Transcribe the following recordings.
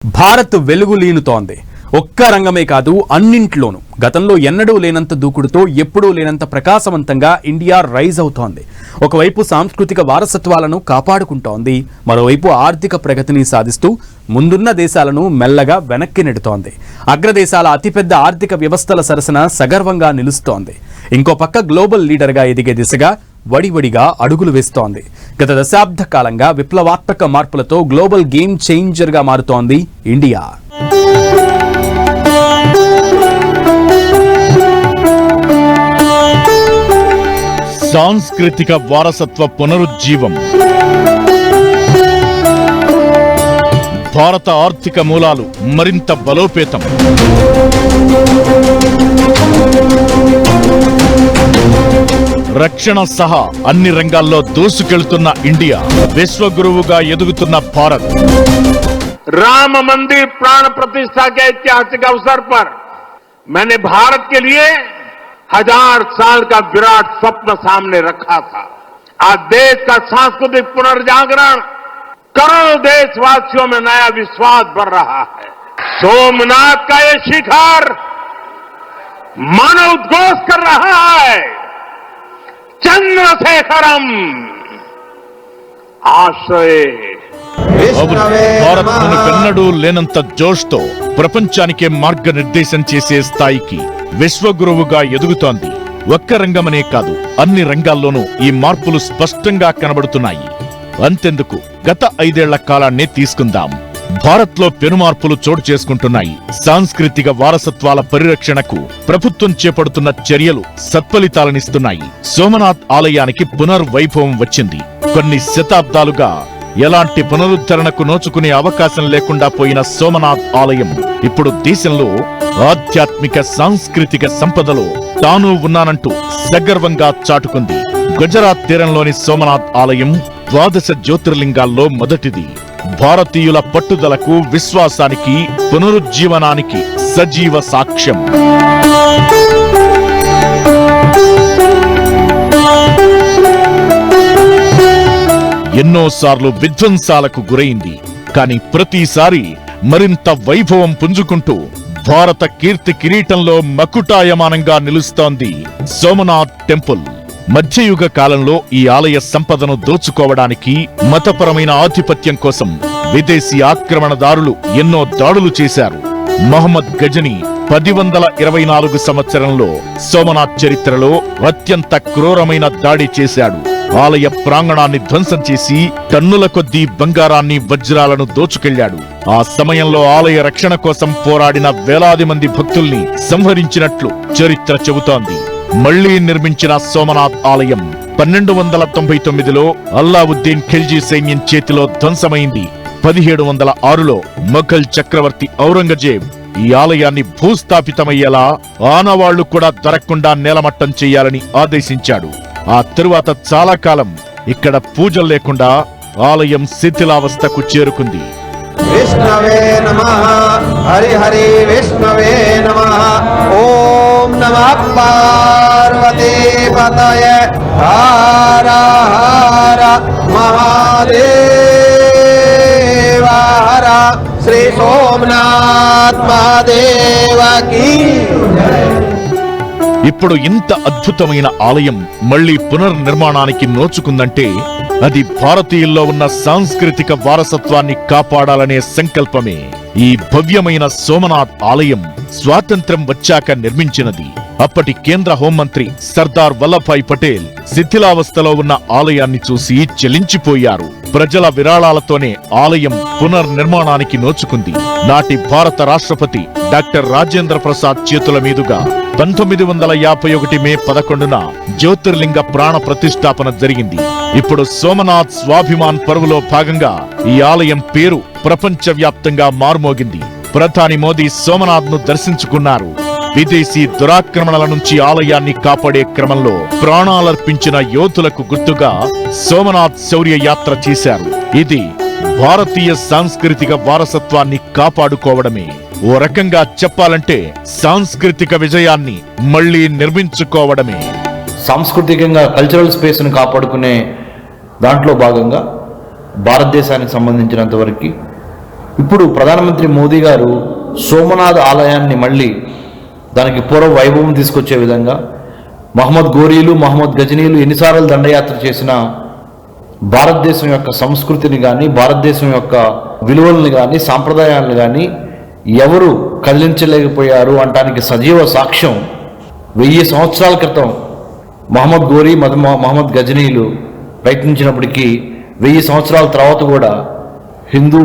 భారత్ వెలుగులీనుతోంది. ఒక్క రంగమే కాదు, అన్నింట్లోనూ గతంలో ఎన్నడూ లేనంత దూకుడుతో, ఎప్పుడూ లేనంత ప్రకాశవంతంగా ఇండియా రైజ్ అవుతోంది. ఒకవైపు సాంస్కృతిక వారసత్వాలను కాపాడుకుంటోంది, మరోవైపు ఆర్థిక ప్రగతిని సాధిస్తూ ముందున్న దేశాలను మెల్లగా వెనక్కి నెడుతోంది. అగ్రదేశాల అతిపెద్ద ఆర్థిక వ్యవస్థల సరసన సగర్వంగా నిలుస్తోంది. ఇంకో పక్క గ్లోబల్ లీడర్గా ఎదిగే దిశగా వడివడిగా అడుగులు వేస్తోంది. గత దశాబ్ద కాలంగా విప్లవాత్మక మార్పులతో గ్లోబల్ గేమ్ చేంజర్గా మారుతోంది ఇండియా. సాంస్కృతిక వారసత్వ పునరుజ్జీవం, భారత ఆర్థిక మూలాలు మరింత బలోపేతం, రక్షణ సహా అన్ని రంగాల్లో దూసుకెళ్తున్న ఇండియా, విశ్వగురువుగా ఎదుగుతున్న భారత్. राम मंदिर प्राण प्रतिष्ठा के ऐतिहासिक अवसर पर मैंने भारत के लिए 1000 साल का विराट स्वप्न सामने रखा था. आज देश का सांस्कृतिक पुनर्जागरण करोड़ों देशवासियों में नया विश्वास भर रहा है. सोमनाथ का ये शिखर मानवोद्घोष कर रहा है. चंद्रशेखरम आश्रय. భారత్ మునుపెన్నడూ లేనంత జోష్తో ప్రపంచానికే మార్గనిర్దేశం చేసే స్థాయికి విశ్వగురువుగా ఎదుగుతోంది. ఒక్క రంగమనే కాదు, అన్ని రంగాల్లోనూ ఈ మార్పులు స్పష్టంగా కనబడుతున్నాయి. అంతెందుకు, గత 5 ఏళ్ల కాలాన్నే తీసుకుందాం. భారత్లో పెనుమార్పులు చోటు చేసుకుంటున్నాయి. సాంస్కృతిక వారసత్వాల పరిరక్షణకు ప్రభుత్వం చేపడుతున్న చర్యలు సత్ఫలితాలనిస్తున్నాయి. సోమనాథ్ ఆలయానికి పునర్వైభవం వచ్చింది. కొన్ని శతాబ్దాలుగా ఎలాంటి పునరుద్ధరణకు నోచుకునే అవకాశం లేకుండా పోయిన సోమనాథ్ ఆలయం ఇప్పుడు దేశంలో ఆధ్యాత్మిక సాంస్కృతిక సంపదలో తాను ఉన్నానంటూ సగర్వంగా చాటుకుంది. గుజరాత్ తీరంలోని సోమనాథ్ ఆలయం 12 జ్యోతిర్లింగాల్లో మొదటిది. భారతీయుల పట్టుదలకు, విశ్వాసానికి, పునరుజ్జీవనానికి సజీవ సాక్ష్యం. ఎన్నోసార్లు విధ్వంసాలకు గురైంది. కాని ప్రతిసారి మరింత వైభవం పుంజుకుంటూ భారత కీర్తి కిరీటంలో మకుటాయమానంగా నిలుస్తోంది సోమనాథ్ టెంపుల్. మధ్యయుగ కాలంలో ఈ ఆలయ సంపదను దోచుకోవడానికి, మతపరమైన ఆధిపత్యం కోసం విదేశీ ఆక్రమణదారులు ఎన్నో దాడులు చేశారు. మహమ్మద్ గజని 1024 సంవత్సరంలో సోమనాథ్ చరిత్రలో అత్యంత క్రూరమైన దాడి చేశాడు. ఆలయ ప్రాంగణాన్ని ధ్వంసం చేసి టన్నుల కొద్దీ బంగారాన్ని, వజ్రాలను దోచుకెళ్లాడు. ఆ సమయంలో ఆలయ రక్షణ కోసం పోరాడిన వేలాది మంది భక్తుల్ని సంహరించినట్లు చరిత్ర చెబుతోంది. మళ్లీ నిర్మించిన సోమనాథ్ ఆలయం 1299లో అల్లావుద్దీన్ ఖిల్జీ సైన్యం చేతిలో ధ్వంసమైంది. 1706లో మొఘల్ చక్రవర్తి ఔరంగజేబ్ ఈ ఆలయాన్ని భూస్థాపితమయ్యేలా, ఆనవాళ్లు కూడా దొరకకుండా నేలమట్టం చేయాలని ఆదేశించాడు. ఆ తరువాత చాలా కాలం ఇక్కడ పూజలు లేకుండా ఆలయం శిథిలావస్థకు చేరుకుంది. విష్ణవే నమః. హరి హరి విష్ణవే నమః. ఓం నమః పార్వతీ పతయే. హర హర మహాదేవ హర. శ్రీ సోమనాథ్ మహాదేవ కీ. ఇప్పుడు ఇంత అద్భుతమైన ఆలయం మళ్లీ పునర్నిర్మాణానికి నోచుకుందంటే అది భారతీయుల్లో ఉన్న సాంస్కృతిక వారసత్వాన్ని కాపాడాలనే సంకల్పమే. ఈ భవ్యమైన సోమనాథ్ ఆలయం స్వాతంత్ర్యం వచ్చాక నిర్మించినది. అప్పటి కేంద్ర హోంమంత్రి సర్దార్ వల్లభాయ్ పటేల్ శిథిలావస్థలో ఉన్న ఆలయాన్ని చూసి చెలించిపోయారు. ప్రజల విరాళాలతోనే ఆలయం పునర్నిర్మాణానికి నోచుకుంది. నాటి భారత రాష్ట్రపతి డాక్టర్ రాజేంద్ర ప్రసాద్ చేతుల మీదుగా 1951 మే 11న జ్యోతిర్లింగ ప్రాణ ప్రతిష్టాపన జరిగింది. ఇప్పుడు సోమనాథ్ స్వాభిమాన్ పర్వులో భాగంగా ఈ ఆలయం పేరు ప్రపంచవ్యాప్తంగా మారుమోగింది. ప్రధాని మోదీ సోమనాథ్ ను దర్శించుకున్నారు. విదేశీ దురాక్రమణల నుంచి ఆలయాన్ని కాపాడే క్రమంలో ప్రాణాలర్పించిన యోధులకు గుర్తుగా సోమనాథ్ శౌర్య యాత్ర చేశారు. ఇది భారతీయ సాంస్కృతిక వారసత్వాన్ని కాపాడుకోవడమే. ఓ రకంగా చెప్పాలంటే సాంస్కృతిక విజయాన్ని మళ్లీ నిర్మించుకోవడమే. సాంస్కృతికంగా కల్చరల్ స్పేస్ను కాపాడుకునే దాంట్లో భాగంగా భారతదేశానికి సంబంధించినంత వరకు ఇప్పుడు ప్రధానమంత్రి మోదీ గారు సోమనాథ్ ఆలయాన్ని మళ్ళీ దానికి పూర్వ వైభవం తీసుకొచ్చే విధంగా మహమ్మద్ గోరీలు, మహమ్మద్ గజనీలు ఎన్నిసార్లు దండయాత్ర చేసినా భారతదేశం యొక్క సంస్కృతిని కానీ, భారతదేశం యొక్క విలువలను కానీ, సాంప్రదాయాలను కానీ ఎవరు కదిలించలేకపోయారు అనటానికి సజీవ సాక్ష్యం 1000 సంవత్సరాల క్రితం మహమ్మద్ గోరీ, మహమ్మద్ గజనీలు ప్రయత్నించినప్పటికీ 1000 సంవత్సరాల తర్వాత కూడా హిందూ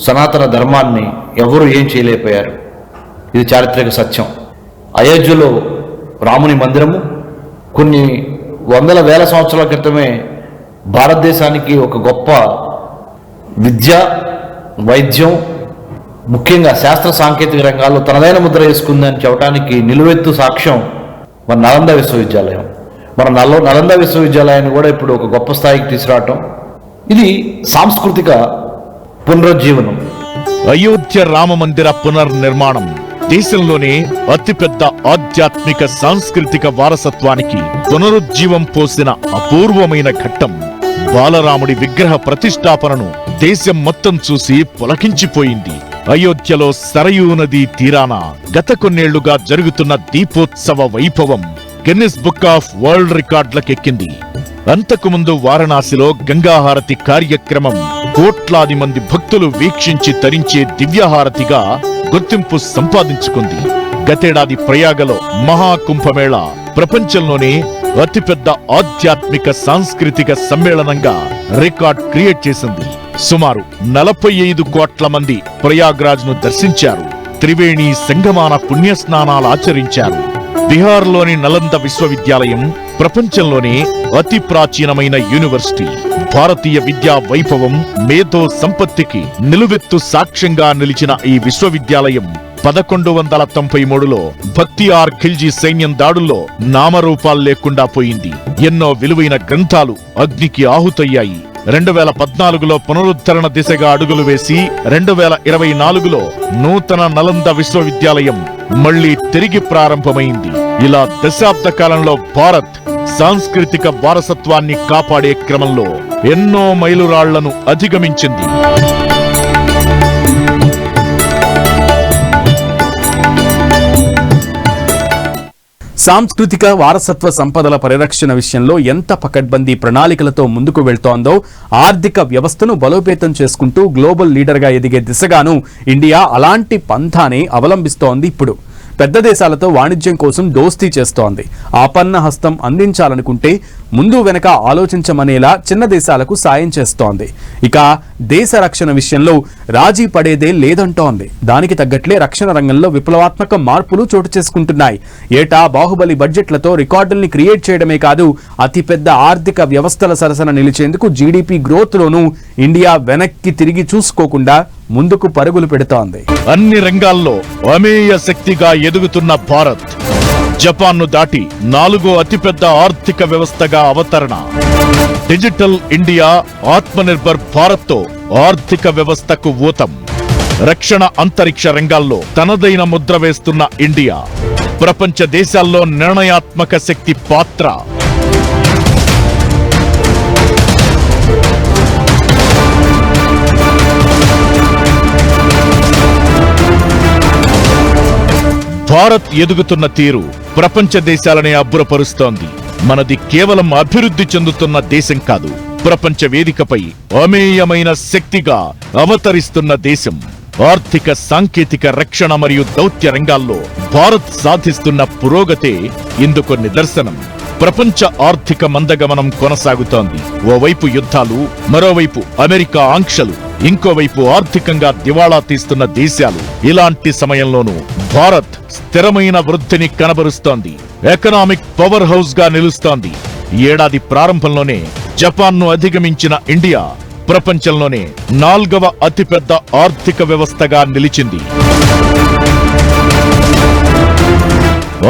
సనాతన ధర్మాన్ని ఎవరు ఏం చేయలేకపోయారు. ఇది చారిత్రక సత్యం. అయోధ్యలో రాముని మందిరము కొన్ని వందల వేల సంవత్సరాల క్రితమే భారతదేశానికి ఒక గొప్ప విద్య, వైద్యం, ముఖ్యంగా శాస్త్ర సాంకేతిక రంగాల్లో తనదైన ముద్ర వేసుకుందని చెప్పడానికి నిలువెత్తు సాక్ష్యం మన నలంద విశ్వవిద్యాలయం. మన నలంద విశ్వవిద్యాలయాన్ని కూడా ఇప్పుడు ఒక గొప్ప స్థాయికి తీసుకురావటం, ఇది సాంస్కృతిక పునరుజ్జీవనం. అయోధ్య రామ మందిర పునర్నిర్మాణం దేశంలోనే అతిపెద్ద ఆధ్యాత్మిక సాంస్కృతిక వారసత్వానికి పునరుజ్జీవం పోసిన అపూర్వమైన ఘట్టం. బాలరాముడి విగ్రహ ప్రతిష్టాపనను దేశం మొత్తం చూసి పులకించిపోయింది. అయోధ్యలో సరయూ నదీ తీరాన గత కొన్నేళ్లుగా జరుగుతున్న దీపోత్సవ వైభవం గిన్నిస్ బుక్ ఆఫ్ వరల్డ్ రికార్డులకెక్కింది. అంతకుముందు వారణాసిలో గంగాహారతి కార్యక్రమం కోట్లాది మంది భక్తులు వీక్షించి తరించే దివ్యహారతిగా గుర్తింపు సంపాదించుకుంది. గతేడాది ప్రయాగలో మహాకుంభమేళ ప్రపంచంలోనే అతిపెద్ద ఆధ్యాత్మిక సాంస్కృతిక సమ్మేళనంగా రికార్డ్ క్రియేట్ చేసింది. సుమారు 45 కోట్ల మంది ప్రయాగ్రాజ్ ను దర్శించారు. త్రివేణి సంగమాన పుణ్యస్నానాలు ఆచరించారు. బిహార్లోని నలంద విశ్వవిద్యాలయం ప్రపంచంలోనే అతి ప్రాచీనమైన యూనివర్సిటీ. భారతీయ విద్యా వైభవం, మేధో సంపత్తికి నిలువెత్తు సాక్ష్యంగా నిలిచిన ఈ విశ్వవిద్యాలయం 1193లో బక్తియార్ ఖిల్జీ సైన్యం దాడుల్లో నామరూపాలు లేకుండా పోయింది. ఎన్నో విలువైన గ్రంథాలు అగ్నికి ఆహుతయ్యాయి. 2014లో పునరుద్ధరణ దిశగా అడుగులు వేసి 2024లో నూతన నలంద విశ్వవిద్యాలయం మళ్లీ తిరిగి ప్రారంభమైంది. ఇలా దశాబ్ద కాలంలో భారత్ సాంస్కృతిక వారసత్వాన్ని కాపాడే క్రమంలో ఎన్నో మైలురాళ్లను అధిగమించింది. సాంస్కృతిక వారసత్వ సంపదల పరిరక్షణ విషయంలో ఎంత పకడ్బందీ ప్రణాళికలతో ముందుకు వెళ్తోందో, ఆర్థిక వ్యవస్థను బలోపేతం చేసుకుంటూ గ్లోబల్ లీడర్గా ఎదిగే దిశగాను ఇండియా అలాంటి పంథానే అవలంబిస్తోంది. ఇప్పుడు పెద్ద దేశాలతో వాణిజ్యం కోసం దోస్తీ చేస్తోంది. ఆపన్న హస్తం అందించాలనుకుంటే ముందు వెనక ఆలోచించమనేలా చిన్న దేశాలకు సాయం చేస్తోంది. ఇక దేశ రక్షణ విషయంలో రాజీ పడేదే లేదంటోంది. దానికి తగ్గట్లే రక్షణ రంగంలో విప్లవాత్మక మార్పులు చోటు చేసుకుంటున్నాయి. ఏటా బాహుబలి బడ్జెట్లతో రికార్డుల్ని క్రియేట్ చేయడమే కాదు, అతిపెద్ద ఆర్థిక వ్యవస్థల సరసన నిలిచేందుకు జీడీపీ గ్రోత్ లోనూ ఇండియా వెనక్కి తిరిగి చూసుకోకుండా ముందుకు పరుగులు పెడుతోంది. అన్ని రంగాల్లో అమేయ శక్తిగా ఎదుగుతున్న భారత్ జపాన్ను దాటి 4వ అతిపెద్ద ఆర్థిక వ్యవస్థగా అవతరణ. డిజిటల్ ఇండియా, ఆత్మనిర్భర్ భారత్తో ఆర్థిక వ్యవస్థకు ఊతం. రక్షణ, అంతరిక్ష రంగాల్లో తనదైన ముద్ర వేస్తున్న ఇండియా ప్రపంచ దేశాల్లో నిర్ణయాత్మక శక్తి పాత్ర. భారత్ ఎదుగుతున్న తీరు ప్రపంచ దేశాలనే అబ్బురపరుస్తోంది. మనది కేవలం అభివృద్ధి చెందుతున్న దేశం కాదు, ప్రపంచ వేదికపై అమేయమైన శక్తిగా అవతరిస్తున్న దేశం. ఆర్థిక, సాంకేతిక, రక్షణ మరియు దౌత్య రంగాల్లో భారత్ సాధిస్తున్న పురోగతే ఇందుకు నిదర్శనం. ప్రపంచ ఆర్థిక మందగమనం కొనసాగుతోంది. ఓవైపు యుద్ధాలు, మరోవైపు అమెరికా ఆంక్షలు, ఇంకోవైపు ఆర్థికంగా దివాళా తీస్తున్న దేశాలు. ఇలాంటి సమయంలోనూ భారత్ స్థిరమైన వృద్ధిని కనబరుస్తోంది. ఎకనామిక్ పవర్ హౌస్ గా నిలుస్తోంది. ఏడాది ప్రారంభంలోనే జపాన్ను అధిగమించిన ఇండియా ప్రపంచంలోనే 4వ అతిపెద్ద ఆర్థిక వ్యవస్థగా నిలిచింది.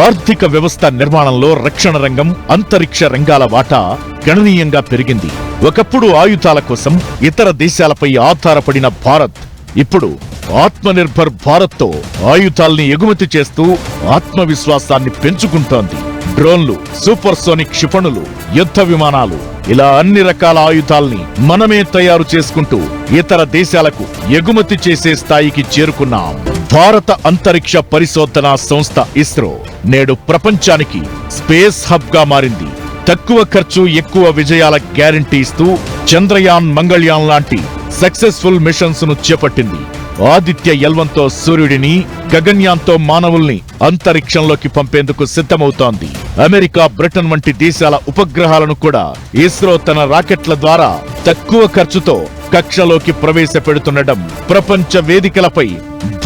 ఆర్థిక వ్యవస్థ నిర్మాణంలో రక్షణ రంగం, అంతరిక్ష రంగాల వాటా గణనీయంగా పెరిగింది. ఒకప్పుడు ఆయుధాల కోసం ఇతర దేశాలపై ఆధారపడిన భారత్ ఇప్పుడు ఆత్మనిర్భర్ భారత్తో ఆయుధాల్ని ఎగుమతి చేస్తూ ఆత్మవిశ్వాసాన్ని పెంచుకుంటోంది. డ్రోన్లు, సూపర్సోనిక్ క్షిపణులు, యుద్ధ విమానాలు, ఇలా అన్ని రకాల ఆయుధాల్ని మనమే తయారు చేసుకుంటూ ఇతర దేశాలకు ఎగుమతి చేసే స్థాయికి చేరుకున్నాం. భారత అంతరిక్ష పరిశోధనా సంస్థ ఇస్రో నేడు ప్రపంచానికి స్పేస్ హబ్ గా మారింది. తక్కువ ఖర్చు ఎక్కువ విజయాల గ్యారంటీ ఇస్తూ చంద్రయాన్, మంగళయాన్ లాంటి సక్సెస్ఫుల్ మిషన్స్ ను చేపట్టింది. ఆదిత్య ఎల్వంతో సూర్యుడిని, గగన్యాన్తో మానవుల్ని అంతరిక్షంలోకి పంపేందుకు సిద్ధమవుతోంది. అమెరికా, బ్రిటన్ వంటి దేశాల ఉపగ్రహాలను కూడా ఇస్రో తన రాకెట్ల ద్వారా తక్కువ ఖర్చుతో కక్షలోకి ప్రవేశపెడుతుండడం ప్రపంచ వేదికలపై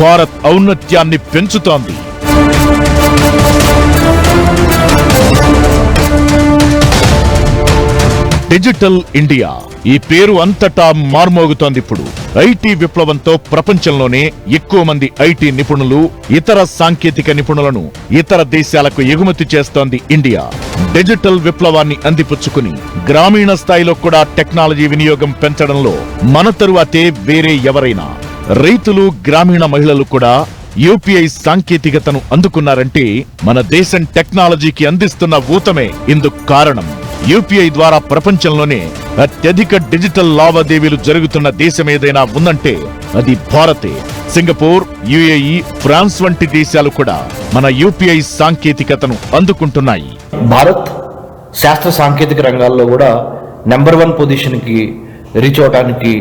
భారత్ ఔన్నత్యాన్ని పెంచుతోంది. డిజిటల్ ఇండియా ఈ పేరు అంతటా మార్మోగుతోందిప్పుడు. ఐటీ విప్లవంతో ప్రపంచంలోనే ఎక్కువ మంది ఐటీ నిపుణులు, ఇతర సాంకేతిక నిపుణులను ఇతర దేశాలకు ఎగుమతి చేస్తోంది ఇండియా. డిజిటల్ విప్లవాన్ని అందిపుచ్చుకుని గ్రామీణ స్థాయిలో కూడా టెక్నాలజీ వినియోగం పెంచడంలో మన తరువాతే వేరే ఎవరైనా. రైతులు, గ్రామీణ మహిళలు కూడా యూపీఐ సాంకేతికతను అందుకున్నారంటే మన దేశం టెక్నాలజీకి అందిస్తున్న ఊతమే ఇందుకు కారణం. యూపీఐ ద్వారా ప్రపంచంలోనే అత్యధిక డిజిటల్ లావాదేవీలు జరుగుతున్న దేశమేదైనా ఉందంటే అది భారతే. సింగపూర్, యుఏఈ, ఫ్రాన్స్ వంటి దేశాలు కూడా మన యూపీఐ సాంకేతికతను అందుకుంటున్నాయి. భారత్ శాస్త్ర సాంకేతిక రంగాల్లో కూడా నెంబర్ 1 పొజిషన్కి రీచ్ అవడానికి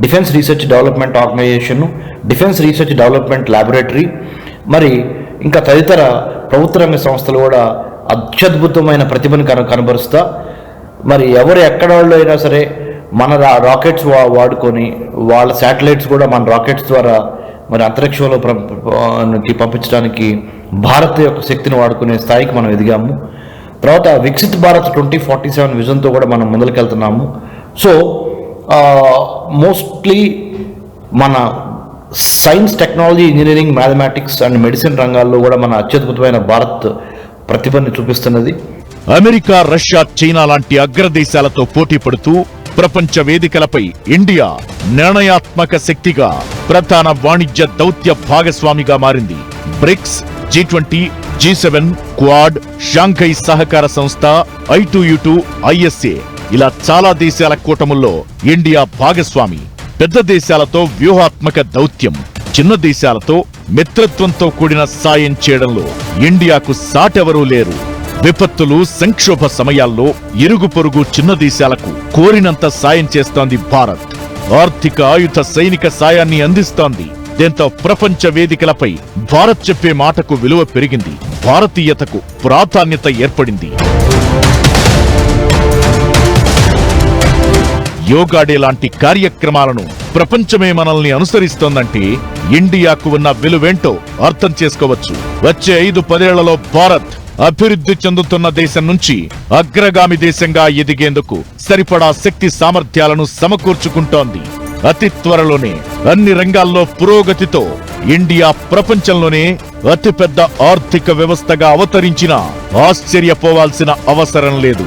defence research development organisation, defence research development laboratory, మరి ఇంకా తదితర ప్రభుత్వ రంగ సంస్థలు కూడా అత్యద్భుతమైన ప్రతిభను కనబరుస్తా, మరి ఎవరు ఎక్కడ వాళ్ళు అయినా సరే మన రాకెట్స్ వాడుకొని వాళ్ళ శాటిలైట్స్ కూడా మన రాకెట్స్ ద్వారా మరి అంతరిక్షంలో పంపించడానికి భారత్ యొక్క శక్తిని వాడుకునే స్థాయికి మనం ఎదిగాము. తర్వాత వికసిత్ భారత్ 2047 విజన్తో కూడా మనం ముందుకెళ్తున్నాము. సో మోస్ట్లీ మన science, technology, engineering, mathematics and medicine రంగాల్లో కూడా మన అత్యద్భుతమైన భారత్ ప్రతిభని చూపిస్తున్నది. అమెరికా, రష్యా, చైనా లాంటి అగ్రదేశాలతో పోటీ పడుతూ ప్రపంచ వేదికలపై ఇండియా నిర్ణయాత్మక శక్తిగా ప్రధాన వాణిజ్య దౌత్య భాగస్వామిగా మారింది. Bricks, G20, G7, quad, Shanghai సహకార సంస్థ, I2U2, ISA ఇలా చాలా దేశాల కూటముల్లో ఇండియా భాగస్వామి. పెద్ద దేశాలతో వ్యూహాత్మక దౌత్యం, చిన్న దేశాలతో మిత్రత్వంతో కూడిన సాయం చేయడంలో ఇండియాకు సాటెవరూ లేరు. విపత్తులు, సంక్షోభ సమయాల్లో ఇరుగు పొరుగు చిన్న దేశాలకు కోరినంత సాయం చేస్తోంది భారత్. ఆర్థిక, ఆయుధ, సైనిక సాయాన్ని అందిస్తోంది. దీంతో ప్రపంచ వేదికలపై భారత్ చెప్పే మాటకు విలువ పెరిగింది, భారతీయతకు ప్రాధాన్యత ఏర్పడింది. యోగా డే లాంటి కార్యక్రమాలను ప్రపంచమే మనల్ని అనుసరిస్తోందంటే ఇండియాకు ఉన్న విలువేంటో అర్థం చేసుకోవచ్చు. వచ్చే 5-10 ఏళ్లలో భారత్ అభివృద్ధి చెందుతున్న దేశం నుంచి అగ్రగామి దేశంగా ఎదిగేందుకు సరిపడా శక్తి సామర్థ్యాలను సమకూర్చుకుంటోంది. అతి త్వరలోనే అన్ని రంగాల్లో పురోగతితో ఇండియా ప్రపంచంలోనే అతిపెద్ద ఆర్థిక వ్యవస్థగా అవతరించినా ఆశ్చర్యపోవాల్సిన అవసరం లేదు.